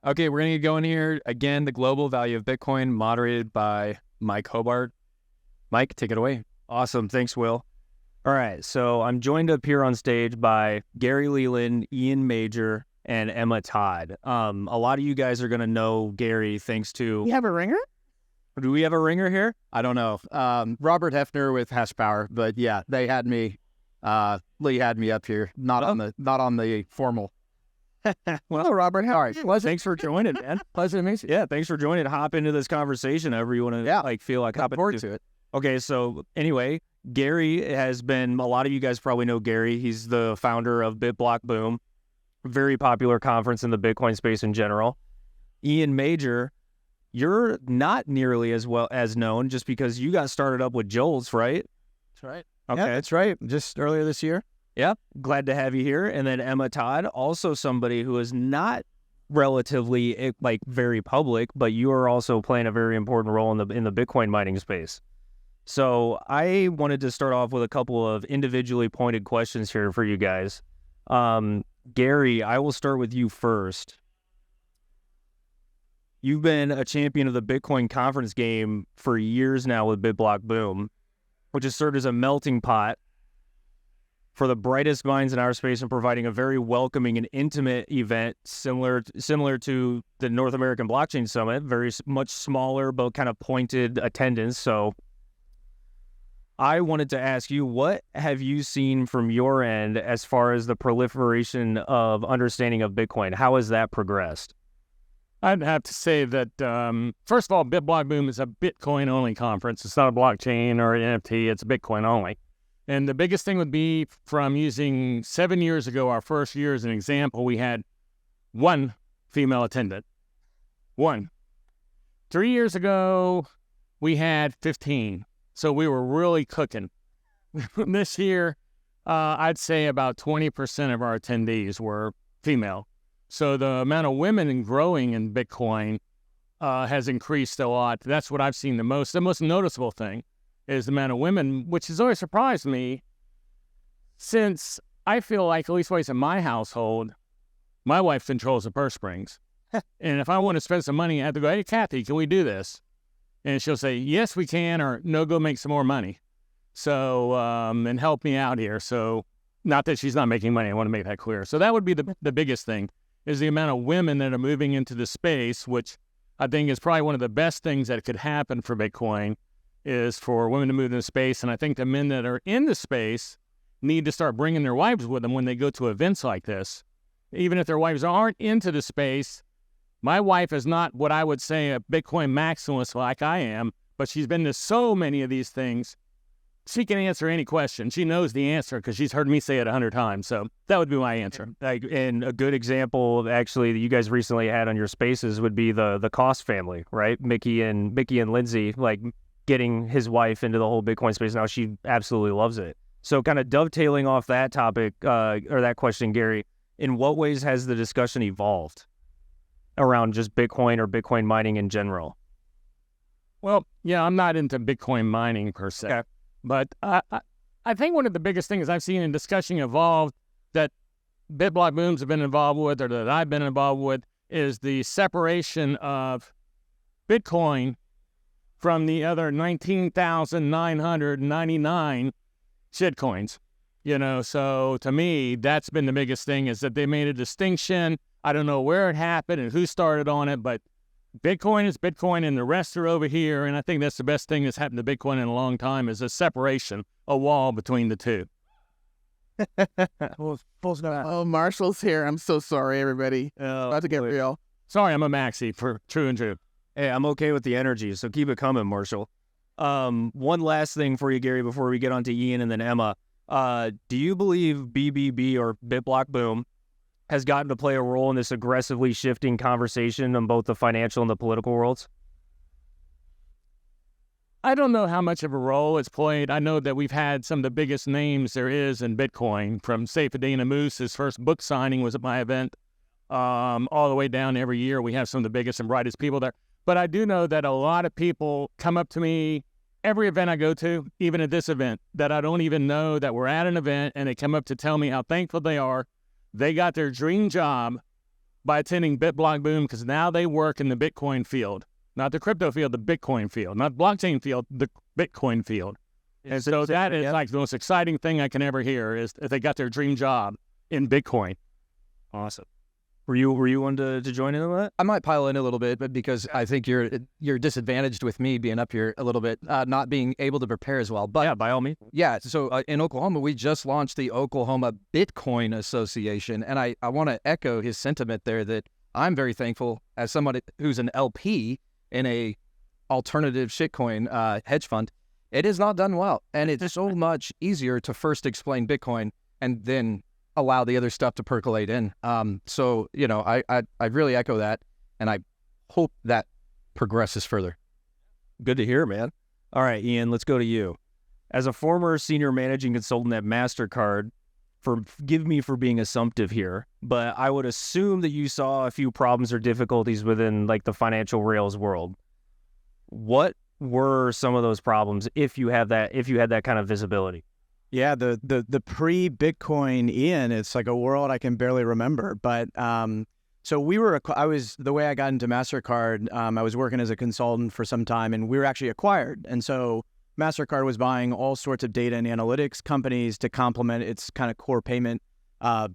Okay, we're going to get going here. Again, the global value of Bitcoin, moderated by Mike Hobart. Mike, take it away. Awesome. Thanks, Will. All right, so I'm joined up here on stage by Gary Leland, Ian Major, and Emma Todd. A lot of you guys are going to know Gary thanks to... You have a ringer? Do we have a ringer here? I don't know. Robert Hefner with Hash Power, but yeah, they had me. Lee had me up here, not on the formal. Well, Robert, how are you? Thanks for joining, man. Pleasure to meet you. Yeah, thanks for joining. Hop into this conversation however you want to feel like hopping into it. Okay, so anyway, Gary has been, a lot of you guys probably know Gary. He's the founder of BitBlockBoom, very popular conference in the Bitcoin space in general. Ian Major, you're not nearly as well as known just because you got started up with Joel's, right? That's right. Okay. Yeah, that's right. Just earlier this year. Yeah, glad to have you here. And then Emma Todd, also somebody who is not relatively very public, but you are also playing a very important role in the Bitcoin mining space. So I wanted to start off with a couple of individually pointed questions here for you guys. Gary, I will start with you first. You've been a champion of the Bitcoin conference game for years now with BitBlockBoom, which has served as a melting pot for the brightest minds in our space and providing a very welcoming and intimate event similar to the North American Blockchain Summit, very much smaller but kind of pointed attendance. So I wanted to ask you, what have you seen from your end as far as the proliferation of understanding of Bitcoin? How has that progressed? I'd have to say that, first of all, BitBlockBoom is a Bitcoin-only conference. It's not a blockchain or an NFT. It's Bitcoin only. And the biggest thing would be from using 7 years ago, our first year as an example, we had one female attendant. One. 3 years ago, we had 15. So we were really cooking. This year, I'd say about 20% of our attendees were female. So the amount of women growing in Bitcoin has increased a lot. That's what I've seen the most. The most noticeable thing is the amount of women, which has always surprised me, since I feel like, at least ways in my household, my wife controls the purse strings. And if I want to spend some money, I have to go, hey, Kathy, can we do this? And she'll say, yes, we can, or no, go make some more money. So, and help me out here. So, not that she's not making money. I want to make that clear. So that would be the biggest thing, is the amount of women that are moving into the space, which I think is probably one of the best things that could happen for Bitcoin, is for women to move into space. And I think the men that are in the space need to start bringing their wives with them when they go to events like this. Even if their wives aren't into the space, my wife is not what I would say a Bitcoin maximalist like I am, but she's been to so many of these things. She can answer any question. She knows the answer because she's heard me say it 100 times. So that would be my answer. And a good example of actually that you guys recently had on your spaces would be the Cost family, right? Mickey and Lindsay, getting his wife into the whole Bitcoin space now. She absolutely loves it. So kind of dovetailing off that topic, or that question, Gary, in what ways has the discussion evolved around just Bitcoin or Bitcoin mining in general? Well, yeah, I'm not into Bitcoin mining per se. Okay. But I think one of the biggest things I've seen in discussion evolved that BitBlockBooms have been involved with, or that I've been involved with, is the separation of Bitcoin from the other 19,999 shitcoins. So to me, that's been the biggest thing, is that they made a distinction. I don't know where it happened and who started on it, but Bitcoin is Bitcoin and the rest are over here. And I think that's the best thing that's happened to Bitcoin in a long time, is a separation, a wall between the two. Oh, Marshall's here. I'm so sorry, everybody. About to get real. Sorry, I'm a maxi for True and True. Hey, I'm okay with the energy, so keep it coming, Marshall. One last thing for you, Gary, before we get on to Ian and then Emma. Do you believe BBB or BitBlockBoom has gotten to play a role in this aggressively shifting conversation on both the financial and the political worlds? I don't know how much of a role it's played. I know that we've had some of the biggest names there is in Bitcoin, from Saifedean Ammous. His first book signing was at my event, all the way down every year. We have some of the biggest and brightest people there. But I do know that a lot of people come up to me every event I go to, even at this event, that I don't even know that we're at an event, and they come up to tell me how thankful they are. They got their dream job by attending BitBlockBoom because now they work in the Bitcoin field, not the crypto field, the Bitcoin field, not blockchain field, the Bitcoin field. And so that is like the most exciting thing I can ever hear is if they got their dream job in Bitcoin. Awesome. Were you one to join in on that? I might pile in a little bit, but because I think you're disadvantaged with me being up here a little bit, not being able to prepare as well. But yeah, by all means. Yeah, so in Oklahoma, we just launched the Oklahoma Bitcoin Association, and I want to echo his sentiment there that I'm very thankful as somebody who's an LP in a alternative shitcoin hedge fund. It is not done well, and it's so much easier to first explain Bitcoin and then allow the other stuff to percolate in. So, I really echo that, and I hope that progresses further. Good to hear, man. All right, Ian, let's go to you. As a former senior managing consultant at MasterCard, forgive me for being assumptive here, but I would assume that you saw a few problems or difficulties within like the financial rails world. What were some of those problems if you had that kind of visibility? Yeah, the pre-Bitcoin Ian, it's like a world I can barely remember. But so the way I got into MasterCard, I was working as a consultant for some time, and we were actually acquired. And so MasterCard was buying all sorts of data and analytics companies to complement its kind of core payment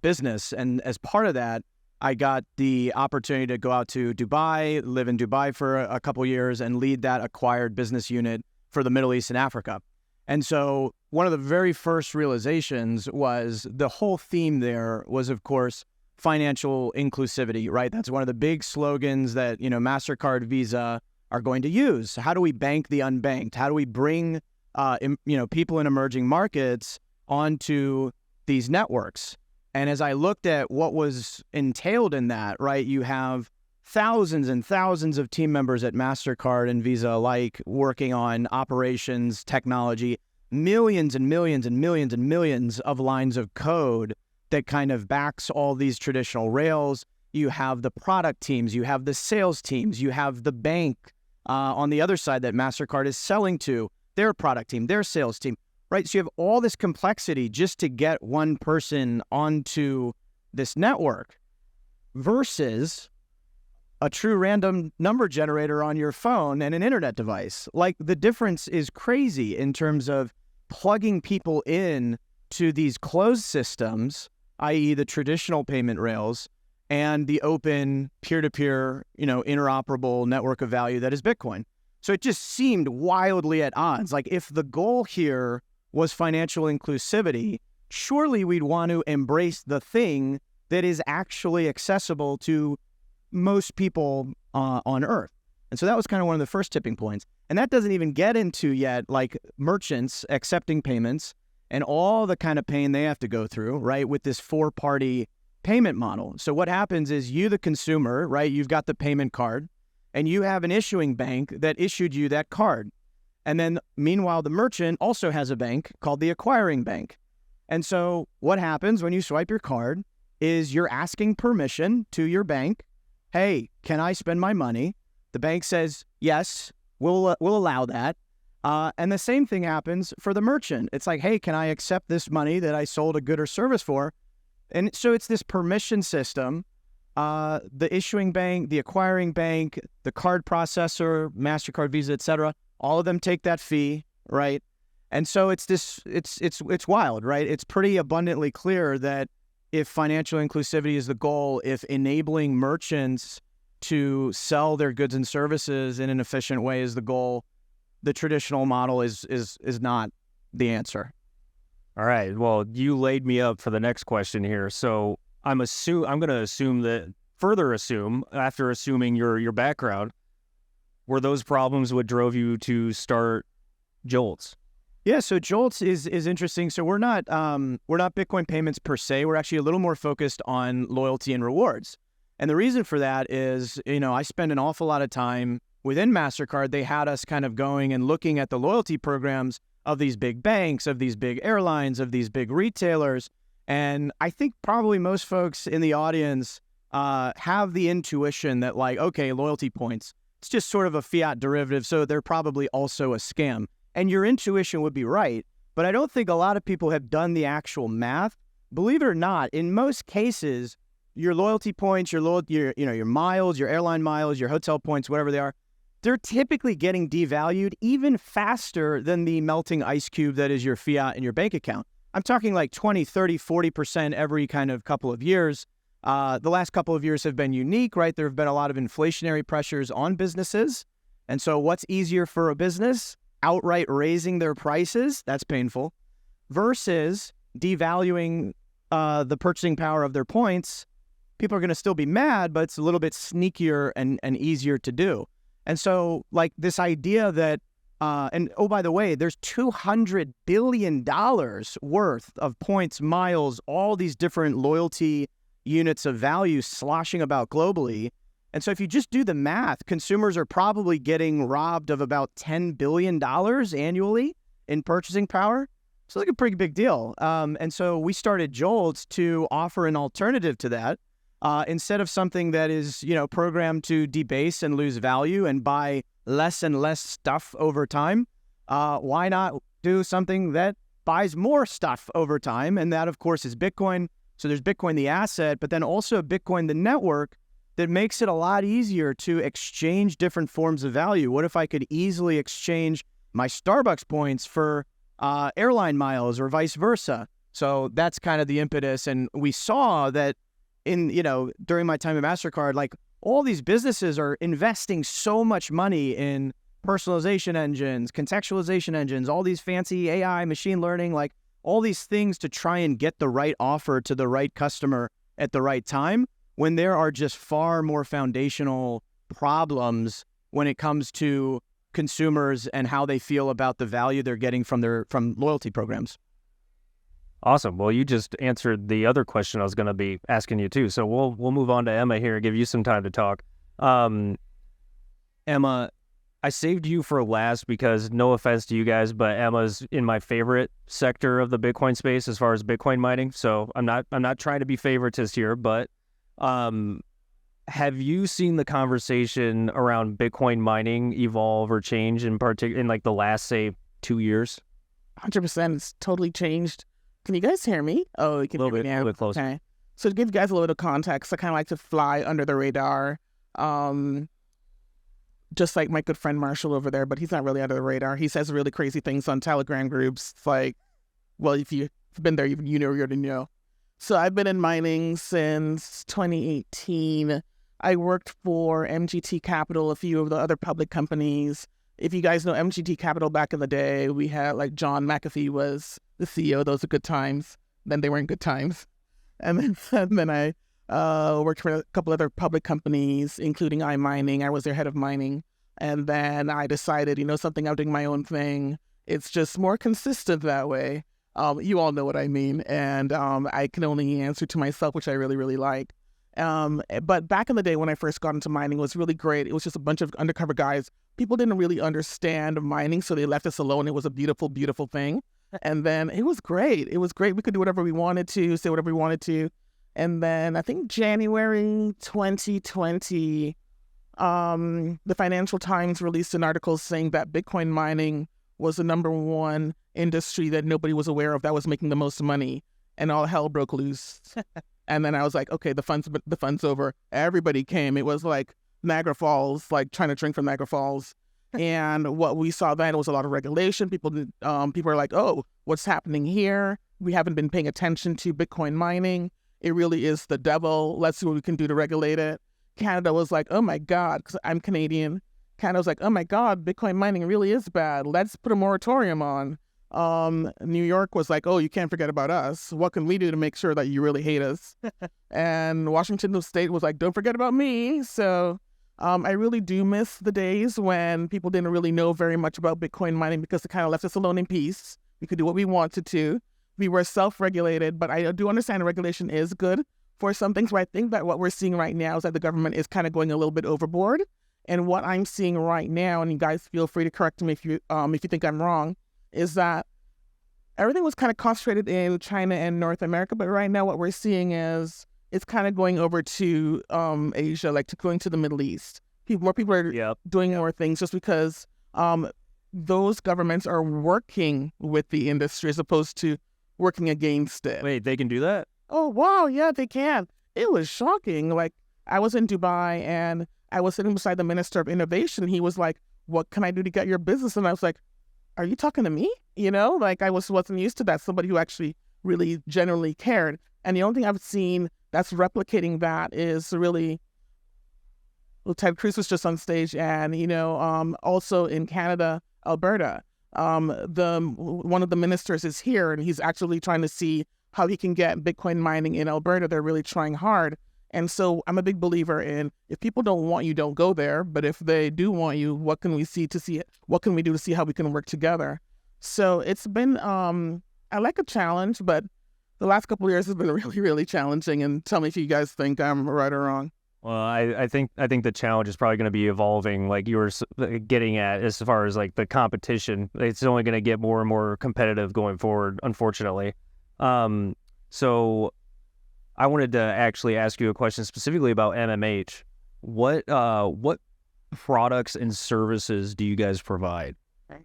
business. And as part of that, I got the opportunity to go out to Dubai, live in Dubai for a couple years, and lead that acquired business unit for the Middle East and Africa. And so one of the very first realizations was the whole theme there was, of course, financial inclusivity, right? That's one of the big slogans that, MasterCard, Visa are going to use. How do we bank the unbanked? How do we bring, people in emerging markets onto these networks? And as I looked at what was entailed in that, right, you have thousands and thousands of team members at MasterCard and Visa alike working on operations, technology, millions and millions and millions and millions of lines of code that kind of backs all these traditional rails. You have the product teams, you have the sales teams, you have the bank on the other side that MasterCard is selling to, their product team, their sales team, right? So you have all this complexity just to get one person onto this network versus a true random number generator on your phone and an internet device. Like the difference is crazy in terms of plugging people in to these closed systems, i.e. the traditional payment rails, and the open peer-to-peer, interoperable network of value that is Bitcoin. So it just seemed wildly at odds. Like if the goal here was financial inclusivity, surely we'd want to embrace the thing that is actually accessible to most people on Earth. And so that was kind of one of the first tipping points. And that doesn't even get into yet like merchants accepting payments and all the kind of pain they have to go through, right, with this four-party payment model. So what happens is you, the consumer, right, you've got the payment card and you have an issuing bank that issued you that card. And then meanwhile, the merchant also has a bank called the acquiring bank. And so what happens when you swipe your card is you're asking permission to your bank. Hey, can I spend my money? The bank says, yes, we'll allow that. And the same thing happens for the merchant. It's like, hey, can I accept this money that I sold a good or service for? And so it's this permission system. The issuing bank, the acquiring bank, the card processor, MasterCard, Visa, et cetera, all of them take that fee, right? And so it's wild, right? It's pretty abundantly clear that if financial inclusivity is the goal, if enabling merchants to sell their goods and services in an efficient way is the goal, the traditional model is not the answer. All right. Well, you laid me up for the next question here. So I'm going to assume after assuming your background, were those problems what drove you to start Jolts? Yeah, so Jolts is interesting. So we're not Bitcoin payments per se. We're actually a little more focused on loyalty and rewards. And the reason for that is, I spend an awful lot of time within MasterCard. They had us kind of going and looking at the loyalty programs of these big banks, of these big airlines, of these big retailers. And I think probably most folks in the audience have the intuition that like, okay, loyalty points, it's just sort of a fiat derivative, so they're probably also a scam. And your intuition would be right, but I don't think a lot of people have done the actual math. Believe it or not, in most cases, your loyalty points, your miles, your airline miles, your hotel points, whatever they are, they're typically getting devalued even faster than the melting ice cube that is your fiat in your bank account. I'm talking like 20, 30, 40% every kind of couple of years. The last couple of years have been unique, right? There have been a lot of inflationary pressures on businesses. And so what's easier for a business? Outright raising their prices, that's painful, versus devaluing the purchasing power of their points. People are going to still be mad, but it's a little bit sneakier and easier to do. And so like this idea that, and oh, by the way, there's $200 billion worth of points, miles, all these different loyalty units of value sloshing about globally. And so if you just do the math, consumers are probably getting robbed of about $10 billion annually in purchasing power. So like a pretty big deal. And so we started Jolt to offer an alternative to that. Instead of something that is, programmed to debase and lose value and buy less and less stuff over time, why not do something that buys more stuff over time? And that, of course, is Bitcoin. So there's Bitcoin, the asset, but then also Bitcoin, the network, that makes it a lot easier to exchange different forms of value. What if I could easily exchange my Starbucks points for airline miles or vice versa? So that's kind of the impetus. And we saw that during my time at MasterCard, like all these businesses are investing so much money in personalization engines, contextualization engines, all these fancy AI, machine learning, like all these things to try and get the right offer to the right customer at the right time, when there are just far more foundational problems when it comes to consumers and how they feel about the value they're getting from loyalty programs. Awesome. Well, you just answered the other question I was going to be asking you too. So we'll move on to Emma here, give you some time to talk. Emma, I saved you for last because, no offense to you guys, but Emma's in my favorite sector of the Bitcoin space as far as Bitcoin mining. So I'm not trying to be favoritist here, but have you seen the conversation around Bitcoin mining evolve or change in particular in like the last, say, 2 years? 100%. It's totally changed. Can you guys hear me? Oh, you can hear me now. A little bit closer. Okay. So to give you guys a little bit of context, I kind of like to fly under the radar, just like my good friend Marshall over there, but he's not really under the radar. He says really crazy things on Telegram groups. It's like, well, if you've been there, you already know. So I've been in mining since 2018. I worked for MGT Capital, a few of the other public companies. If you guys know MGT Capital back in the day, we had like John McAfee was the CEO. Those are good times. Then they weren't good times. And then I worked for a couple other public companies, including iMining. I was their head of mining. And then I decided, something, I'm doing my own thing. It's just more consistent that way. You all know what I mean. And I can only answer to myself, which I really, really like. But back in the day when I first got into mining, it was really great. It was just a bunch of undercover guys. People didn't really understand mining, so they left us alone. It was a beautiful, beautiful thing. And then it was great. It was great. We could do whatever we wanted to, say whatever we wanted to. And then I think January 2020, the Financial Times released an article saying that Bitcoin mining was the number one industry that nobody was aware of that was making the most money, and all hell broke loose. And then I was like, okay, the fun's over. Everybody came. It was like Niagara Falls, like trying to drink from Niagara Falls. And what we saw then was a lot of regulation. People are like, oh, what's happening here? We haven't been paying attention to Bitcoin mining. It really is the devil. Let's see what we can do to regulate it. Canada was like, oh my God, because I'm Canadian. Canada was like, oh my God, Bitcoin mining really is bad. Let's put a moratorium on. New York was like, oh, you can't forget about us. What can we do to make sure that you really hate us? And Washington State was like, don't forget about me. So I really do miss the days when people didn't really know very much about Bitcoin mining because it kind of left us alone in peace. We could do what we wanted to. We were self-regulated, but I do understand regulation is good for some things. But I think that what we're seeing right now is that the government is kind of going a little bit overboard. And what I'm seeing right now, and you guys feel free to correct me if you think I'm wrong, is that everything was kind of concentrated in China and North America, but right now what we're seeing is it's kind of going over to Asia, like going to the Middle East. More people are doing more things just because those governments are working with the industry as opposed to working against it. Wait, they can do that? Oh, wow, yeah, they can. it was shocking. Like, I was in Dubai and I was sitting beside the Minister of Innovation. He was like, what can I do to get your business? And I was like, are you talking to me? You know, like I wasn't used to that. Somebody who actually really genuinely cared. And the only thing I've seen that's replicating that is really, well, Ted Cruz was just on stage, and also in Canada, Alberta, one of the ministers is here, and he's actually trying to see how he can get Bitcoin mining in Alberta. They're really trying hard. And so I'm a big believer in, if people don't want you, don't go there. But if they do want you, what can we do to see how we can work together? So it's been, I like a challenge, but the last couple of years has been really, really challenging. And tell me if you guys think I'm right or wrong. Well, I think the challenge is probably going to be evolving, like you were getting at, as far as like the competition. It's only going to get more and more competitive going forward, unfortunately. So I wanted to actually ask you a question specifically about MMH. What products and services do you guys provide?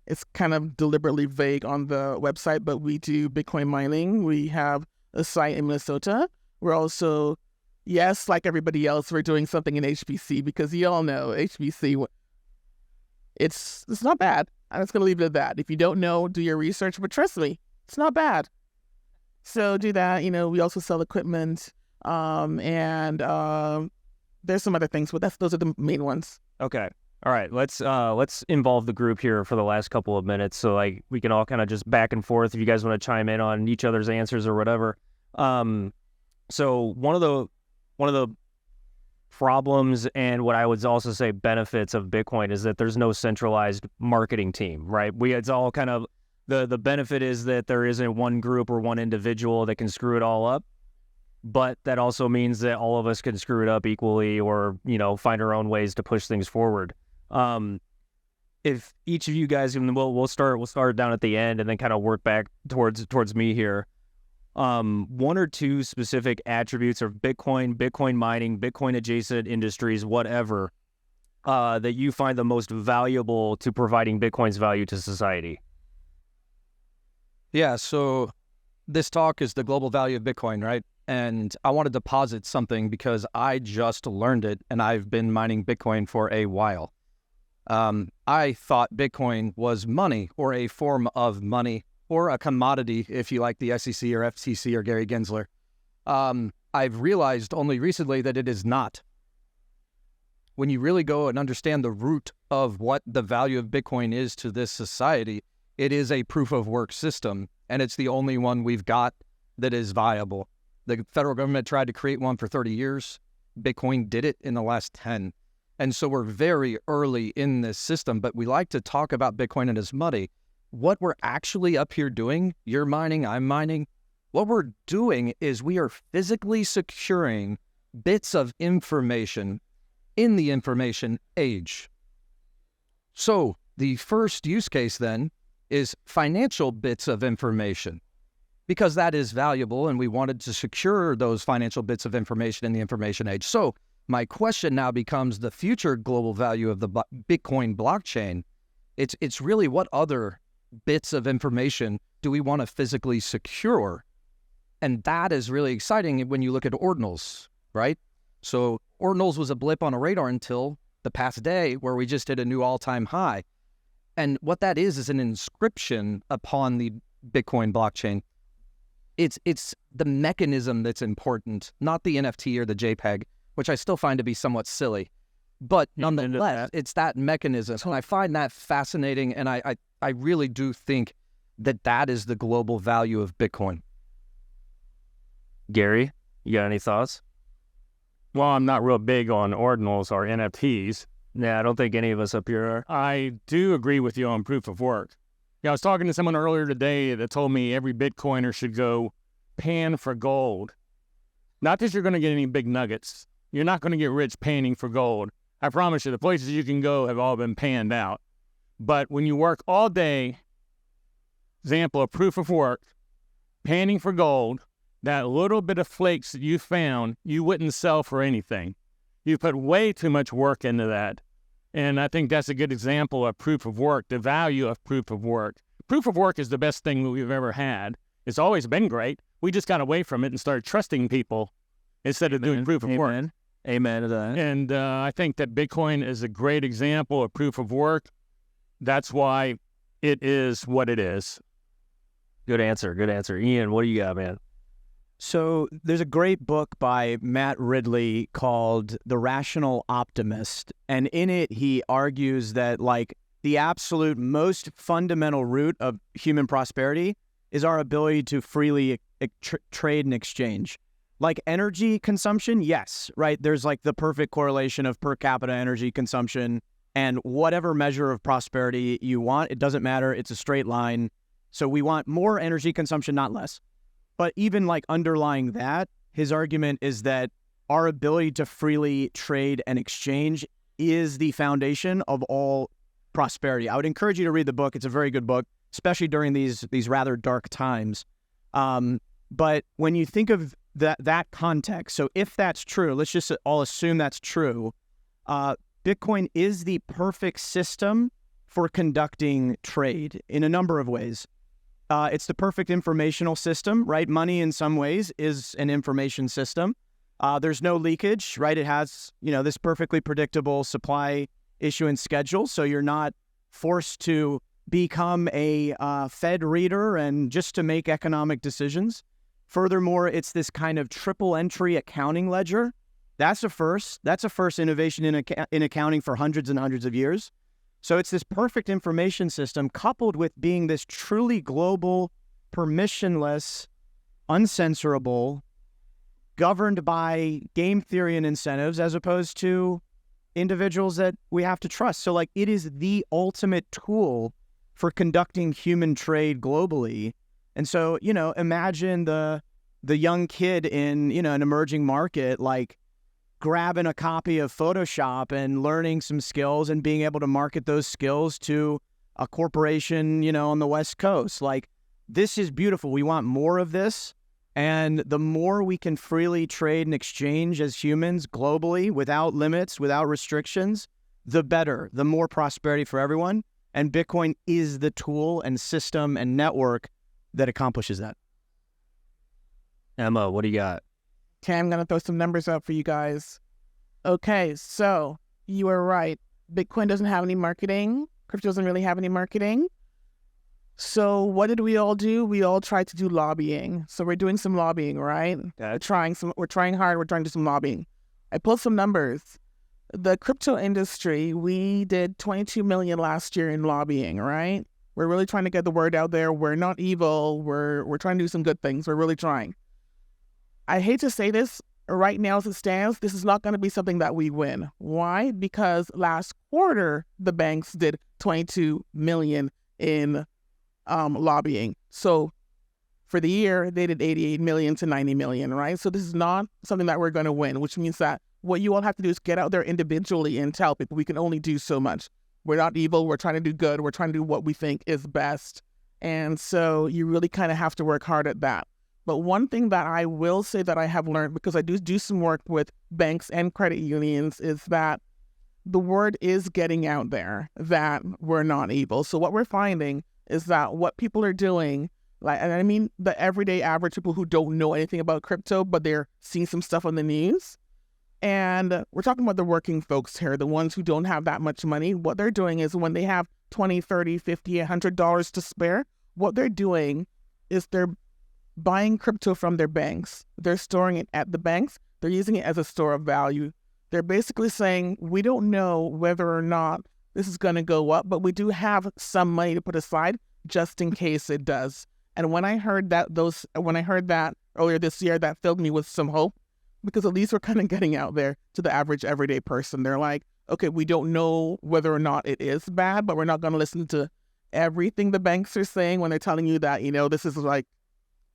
It's kind of deliberately vague on the website, but we do Bitcoin mining. We have a site in Minnesota. We're also, yes, like everybody else, we're doing something in HPC, because you all know HPC, it's not bad. I'm just going to leave it at that. If you don't know, do your research, but trust me, it's not bad. So do that. We also sell equipment, and there's some other things, but those are the main ones. Okay. All right. Let's involve the group here for the last couple of minutes, so like we can all kind of just back and forth if you guys want to chime in on each other's answers or whatever. So one of the problems, and what I would also say benefits of Bitcoin, is that there's no centralized marketing team, right? It's all kind of, the benefit is that there isn't one group or one individual that can screw it all up, but that also means that all of us can screw it up equally, or find our own ways to push things forward. If each of you guys, and we'll start down at the end and then kind of work back towards me here. One or two specific attributes of Bitcoin mining, Bitcoin adjacent industries, whatever, that you find the most valuable to providing Bitcoin's value to society. Yeah, so this talk is the global value of Bitcoin, right? And I wanted to posit something because I just learned it, and I've been mining Bitcoin for a while. I thought Bitcoin was money, or a form of money, or a commodity, if you like the SEC or FTC or Gary Gensler. I've realized only recently that it is not. When you really go and understand the root of what the value of Bitcoin is to this society, it is a proof of work system, and it's the only one we've got that is viable. The federal government tried to create one for 30 years. Bitcoin did it in the last 10. And so we're very early in this system, but we like to talk about Bitcoin and as money. What we're actually up here doing, you're mining, I'm mining, what we're doing is we are physically securing bits of information in the information age. So the first use case then is financial bits of information, because that is valuable, and we wanted to secure those financial bits of information in the information age. So my question now becomes the future global value of the Bitcoin blockchain. It's really, what other bits of information do we want to physically secure? And that is really exciting when you look at ordinals, right? So ordinals was a blip on a radar until the past day, where we just hit a new all-time high. And what that is an inscription upon the Bitcoin blockchain. It's the mechanism that's important, not the NFT or the JPEG, which I still find to be somewhat silly. But nonetheless, it's that mechanism. And I find that fascinating, and I really do think that is the global value of Bitcoin. Gary, you got any thoughts? Well, I'm not real big on ordinals or NFTs. Yeah, I don't think any of us up here are. I do agree with you on proof of work. Yeah, I was talking to someone earlier today that told me every Bitcoiner should go pan for gold. Not that you're going to get any big nuggets. You're not going to get rich panning for gold. I promise you, the places you can go have all been panned out. But when you work all day, example of proof of work, panning for gold, that little bit of flakes that you found, you wouldn't sell for anything. You put way too much work into that. And I think that's a good example of proof of work, the value of proof of work. Proof of work is the best thing that we've ever had. It's always been great. We just got away from it and started trusting people. instead of doing proof of work. Amen. Amen to that. And I think that Bitcoin is a great example of proof of work. That's why it is what it is. Good answer. Good answer. Ian, what do you got, man? So there's a great book by Matt Ridley called The Rational Optimist. And in it, he argues that like the absolute most fundamental root of human prosperity is our ability to freely trade and exchange. Like energy consumption, yes, right? There's like the perfect correlation of per capita energy consumption and whatever measure of prosperity you want. It doesn't matter. It's a straight line. So we want more energy consumption, not less. But even like underlying that, his argument is that our ability to freely trade and exchange is the foundation of all prosperity. I would encourage you to read the book. It's a very good book, especially during these rather dark times. But when you think of that context, so if that's true, let's just all assume that's true, Bitcoin is the perfect system for conducting trade in a number of ways. It's the perfect informational system, right? Money in some ways is an information system. There's no leakage, right? It has, this perfectly predictable supply issuance schedule. So you're not forced to become a Fed reader and just to make economic decisions. Furthermore, it's this kind of triple entry accounting ledger. That's a first. That's a first innovation in accounting for hundreds and hundreds of years. So it's this perfect information system coupled with being this truly global, permissionless, uncensorable, governed by game theory and incentives as opposed to individuals that we have to trust. So like it is the ultimate tool for conducting human trade globally. And so, imagine the young kid in, an emerging market, like grabbing a copy of Photoshop and learning some skills and being able to market those skills to a corporation, on the West Coast. Like, this is beautiful. We want more of this. And the more we can freely trade and exchange as humans globally without limits, without restrictions, the better, the more prosperity for everyone. And Bitcoin is the tool and system and network that accomplishes that. Emma, what do you got? Okay, I'm going to throw some numbers up for you guys. Okay, so you are right. Bitcoin doesn't have any marketing. Crypto doesn't really have any marketing. So what did we all do? We all tried to do lobbying. So we're doing some lobbying, right? We're trying hard. We're trying to do some lobbying. I pulled some numbers. The crypto industry, we did 22 million last year in lobbying, right? We're really trying to get the word out there. We're not evil. We're trying to do some good things. We're really trying. I hate to say this, right now as it stands, this is not going to be something that we win. Why? Because last quarter, the banks did 22 million in lobbying. So for the year, they did 88 million to 90 million, right? So this is not something that we're going to win, which means that what you all have to do is get out there individually and tell people we can only do so much. We're not evil. We're trying to do good. We're trying to do what we think is best. And so you really kind of have to work hard at that. But one thing that I will say that I have learned, because I do some work with banks and credit unions, is that the word is getting out there that we're not evil. So what we're finding is that what people are doing, and I mean the everyday average people who don't know anything about crypto, but they're seeing some stuff on the news. And we're talking about the working folks here, the ones who don't have that much money. What they're doing is when they have $20, $30, $50, $100 to spare, what they're doing is they're buying crypto from their banks. They're storing it at the banks. They're using it as a store of value. They're basically saying, we don't know whether or not this is going to go up, but we do have some money to put aside just in case it does. And when I heard that earlier this year, that filled me with some hope, because at least we're kind of getting out there to the average everyday person. They're like, okay, we don't know whether or not it is bad, but we're not going to listen to everything the banks are saying when they're telling you that, this is like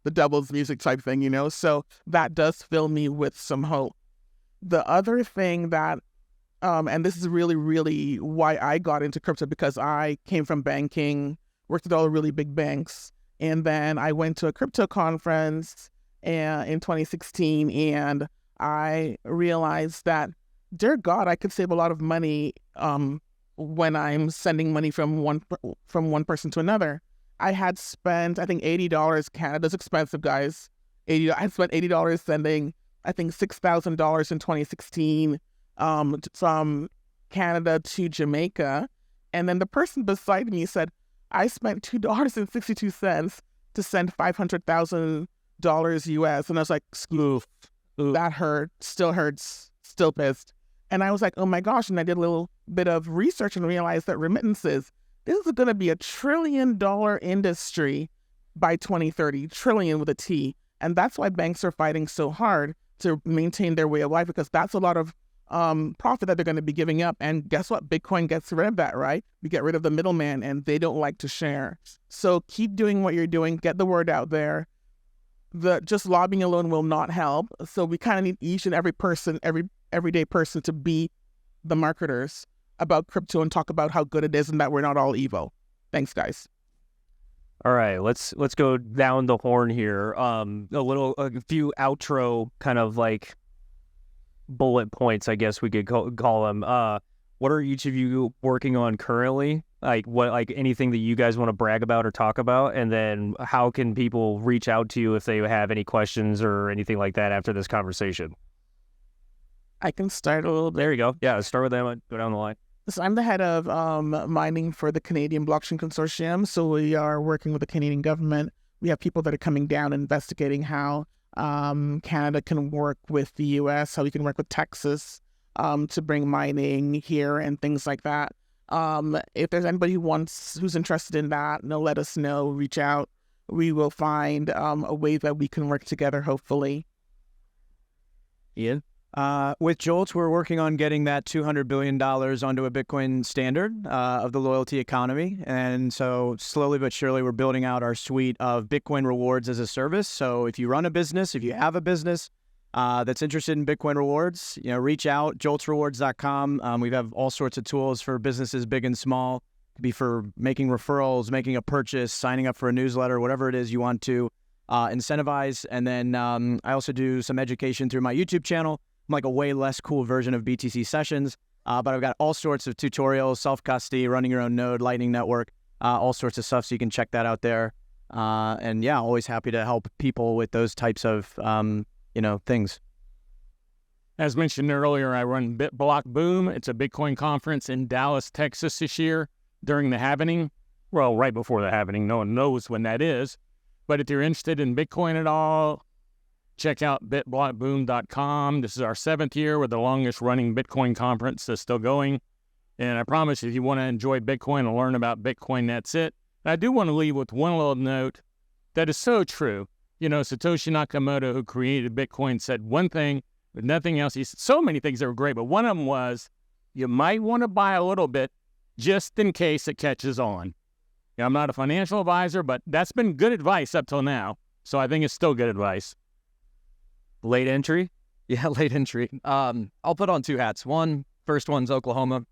the devil's music type thing, So that does fill me with some hope. The other thing that, and this is really, really why I got into crypto, because I came from banking, worked with all the really big banks, and then I went to a crypto conference in 2016, and I realized that, dear God, I could save a lot of money when I'm sending money from one person to another. I had spent, I think, $80. Canada's expensive, guys. I had spent $80 sending I think $6,000 in 2016 from Canada to Jamaica. And then the person beside me said, I spent $2.62 to send $500,000 US. And I was like, oof, that hurt, still hurts, still pissed. And I was like, oh my gosh. And I did a little bit of research and realized that remittances, this is going to be $1 trillion industry by 2030, trillion with a T. And that's why banks are fighting so hard to maintain their way of life, because that's a lot of profit that they're going to be giving up. And guess what? Bitcoin gets rid of that, right? We get rid of the middleman, and they don't like to share. So keep doing what you're doing. Get the word out there. Just lobbying alone will not help. So we kind of need each and every person, everyday person, to be the marketers about crypto and talk about how good it is and that we're not all evil. Thanks, guys. All right, let's go down the horn here. A few outro kind of like bullet points, I guess we could call them. What are each of you working on currently? Like anything that you guys want to brag about or talk about, and then how can people reach out to you if they have any questions or anything like that after this conversation? I can start a little bit. There you go. Yeah, start with them. Go down the line. So I'm the head of mining for the Canadian Blockchain Consortium. So we are working with the Canadian government. We have people that are coming down and investigating how Canada can work with the US, how we can work with Texas to bring mining here and things like that. If there's anybody who's interested in that, let us know, reach out. We will find a way that we can work together, hopefully. Ian? With Jolts, we're working on getting that $200 billion onto a Bitcoin standard of the loyalty economy. And so slowly but surely, we're building out our suite of Bitcoin rewards as a service. So if you run a business, if you have a business that's interested in Bitcoin rewards, reach out, joltsrewards.com. We have all sorts of tools for businesses big and small. It could be for making referrals, making a purchase, signing up for a newsletter, whatever it is you want to incentivize. And then I also do some education through my YouTube channel. I'm like a way less cool version of BTC Sessions, but I've got all sorts of tutorials, self-custody, running your own node, Lightning Network, all sorts of stuff, so you can check that out there. And yeah, always happy to help people with those types of, things. As mentioned earlier, I run BitBlock Boom. It's a Bitcoin conference in Dallas, Texas this year during the halvening. Well, right before the halvening. No one knows when that is. But if you're interested in Bitcoin at all, check out bitblockboom.com. This is our 7th year. We're the longest running Bitcoin conference that's still going. And I promise if you want to enjoy Bitcoin and learn about Bitcoin, that's it. And I do want to leave with one little note that is so true. Satoshi Nakamoto, who created Bitcoin, said one thing, but nothing else. He said so many things that were great, but one of them was, you might want to buy a little bit just in case it catches on. I'm not a financial advisor, but that's been good advice up till now. So I think it's still good advice. Late entry? Yeah, late entry. I'll put on 2 hats. First one's Oklahoma.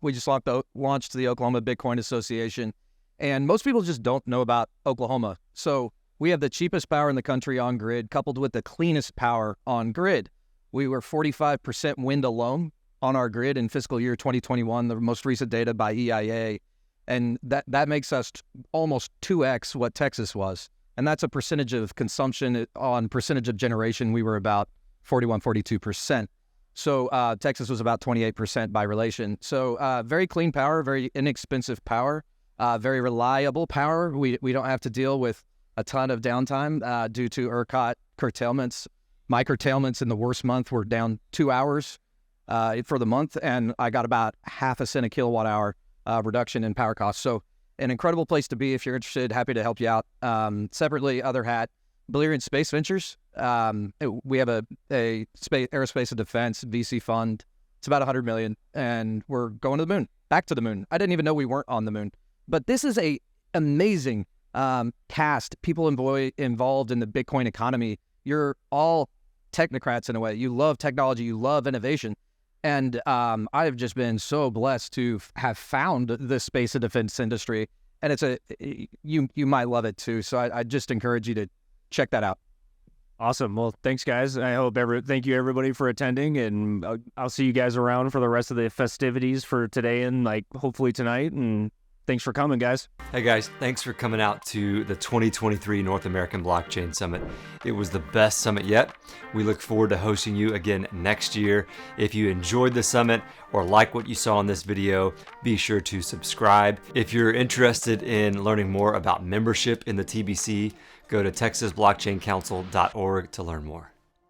We just launched the Oklahoma Bitcoin Association, and most people just don't know about Oklahoma. So we have the cheapest power in the country on grid, coupled with the cleanest power on grid. We were 45% wind alone on our grid in fiscal year 2021, the most recent data by EIA, and that makes us almost 2x what Texas was. And that's a percentage of consumption. On percentage of generation, we were about 41, 42%. So Texas was about 28% by relation. So very clean power, very inexpensive power, very reliable power. We don't have to deal with a ton of downtime due to ERCOT curtailments. My curtailments in the worst month were down 2 hours for the month, and I got about half a cent a kilowatt hour reduction in power costs. So an incredible place to be if you're interested. Happy to help you out. Separately, other hat, Brilliant Space Ventures. We have a aerospace and defense VC fund. It's about $100 million, and we're going to the moon, back to the moon. I didn't even know we weren't on the moon. But this is a amazing cast, people involved in the Bitcoin economy. You're all technocrats in a way. You love technology. You love innovation. And I've just been so blessed to have found the space and defense industry, and you might love it too. So I just encourage you to check that out. Awesome. Well, thanks, guys. Thank you everybody for attending, and I'll see you guys around for the rest of the festivities for today and hopefully tonight. And Thanks for coming, guys. Hey guys, thanks for coming out to the 2023 North American Blockchain Summit. It was the best summit yet. We look forward to hosting you again next year. If you enjoyed the summit or like what you saw in this video, be sure to subscribe. If you're interested in learning more about membership in the TBC, go to texasblockchaincouncil.org to learn more.